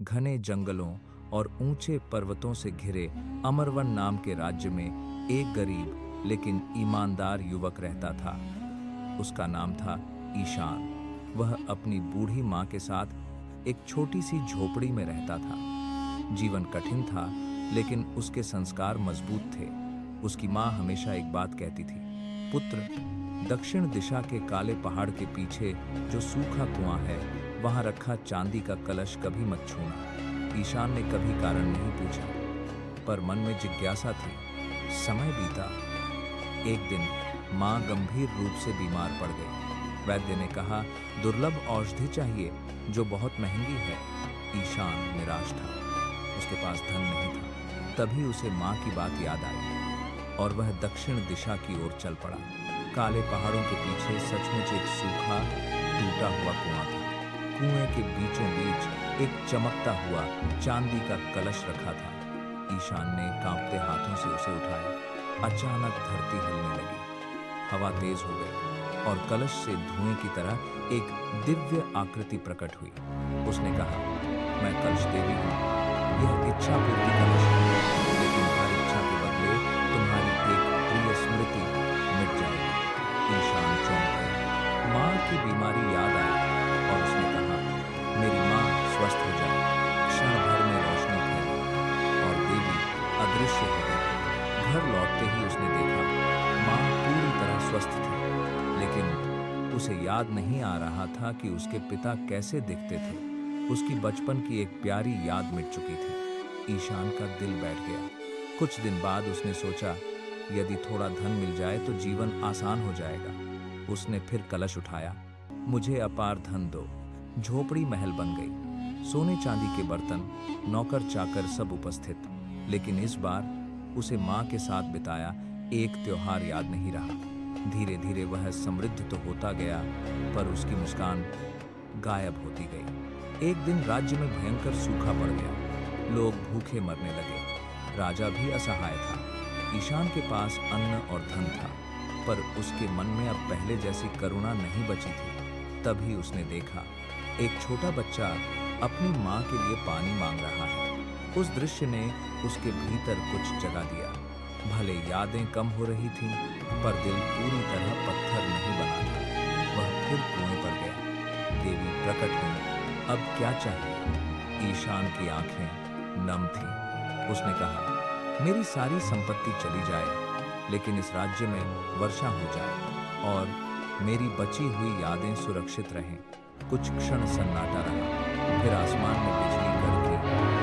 घने जंगलों और ऊंचे पर्वतों से घिरे अमरवन नाम के राज्य में एक गरीब लेकिन ईमानदार युवक रहता था। उसका नाम था ईशान। वह अपनी बूढ़ी माँ के साथ एक छोटी सी झोपड़ी में रहता था। जीवन कठिन था, लेकिन उसके संस्कार मजबूत थे। उसकी माँ हमेशा एक बात कहती थी, पुत्र, दक्षिण दिशा के काले पहाड़ के पीछे जो सूखा कुआं है, वहां रखा चांदी का कलश कभी मत छूना। ईशान ने कभी कारण नहीं पूछा, पर मन में जिज्ञासा थी। समय बीता। एक दिन माँ गंभीर रूप से बीमार पड़ गई। वैद्य ने कहा, दुर्लभ औषधि चाहिए जो बहुत महंगी है। ईशान निराश था। उसके पास धन नहीं था। तभी उसे माँ की बात याद आई और वह दक्षिण दिशा की ओर चल पड़ा। काले पहाड़ों के पीछे सचमुच एक सूखा टूटा हुआ कुआं था। कुएं के बीचों बीच एक चमकता हुआ चांदी का कलश रखा था। ईशान ने कांपते हाथों से उसे उठाया। अचानक धरती हिलने लगी, हवा तेज हो गई और कलश से धुएं की तरह एक दिव्य आकृति प्रकट हुई। उसने कहा, मैं कलश देवी हूँ। यह इच्छा पूर्ति कलश है, लेकिन हर इच्छा के बदले तुम्हारी एक प्रिय स्मृति मिट जाएगी। ईशान चौंक गया। माँ की बीमारी याद आई और उसने कहा, मेरी माँ स्वस्थ हो जाए। क्षण भर में रोशनी फैली और देवी अदृश्य हो गई। घर लौटते ही उसने देखा, माँ पूरी तरह स्वस्थ थी, लेकिन उसे याद नहीं आ रहा था कि उसके पिता कैसे दिखते थे। उसकी बचपन की एक प्यारी याद मिट चुकी थी। ईशान का दिल बैठ गया। कुछ दिन बाद उसने सोचा, यदि थोड़ा धन मिल जाए तो जीवन आसान हो जाएगा। उसने फिर कलश उठाया। मुझे अपार धन दो। झोपड़ी महल बन गई। सोने चांदी के बर्तन, नौकर चाकर सब उपस्थित। लेकिन इस बार उसे माँ के साथ बिताया एक त्योहार याद नहीं रहा। धीरे धीरे वह समृद्ध तो होता गया, पर उसकी मुस्कान गायब होती गई। एक दिन राज्य में भयंकर सूखा पड़ गया। लोग भूखे मरने लगे। राजा भी असहाय था। ईशान के पास अन्न और धन था, पर उसके मन में अब पहले जैसी करुणा नहीं बची थी। तभी उसने देखा, एक छोटा बच्चा अपनी माँ के लिए पानी मांग रहा है। उस दृश्य ने उसके भीतर कुछ जगा दिया। भले यादें कम हो रही थीं, पर दिल पूरी तरह पत्थर नहीं बना था। वह फिर कुएं पर गया। देवी प्रकट हुई। अब क्या चाहिए? ईशान की आंखें नम थीं। उसने कहा, मेरी सारी संपत्ति चली जाए, लेकिन इस राज्य में वर्षा हो जाए और मेरी बची हुई यादें सुरक्षित रहें। कुछ क्षण सन्नाटा रहा, फिर आसमान में बिजली कड़की,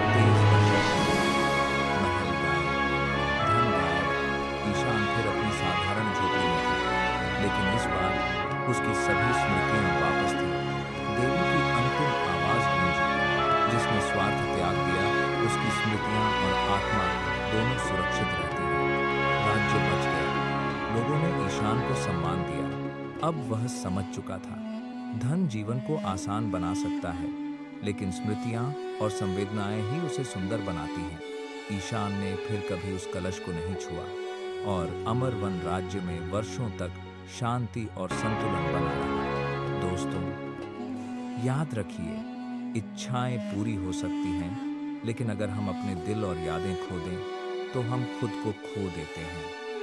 तेज वर्षा हुई, महल गायब, धन गायब। ईशान फिर अपनी साधारण झोपड़ी में था, लेकिन इस बार उसकी सभी स्मृतियां वापस थीं। देवी की अंतिम आवाज गूंजी, जिसने स्वार्थ त्याग दिया, उसकी स्मृतियां और आत्मा दोनों सुरक्षित रहती हैं। राज्य बच गया। लोगों ने ईशान को सम्मान दिया। अब वह समझ चुका था, धन जीवन को आसान बना सकता है, लेकिन स्मृतियां और संवेदनाएं ही उसे सुंदर बनाती हैं। ईशान ने फिर कभी उस कलश को नहीं छुआ और अमरवन राज्य में वर्षों तक शांति और संतुलन बना रहा। दोस्तों, याद रखिए, इच्छाएं पूरी हो सकती हैं, लेकिन अगर हम अपने दिल और यादें खो दें, तो हम खुद को खो देते हैं।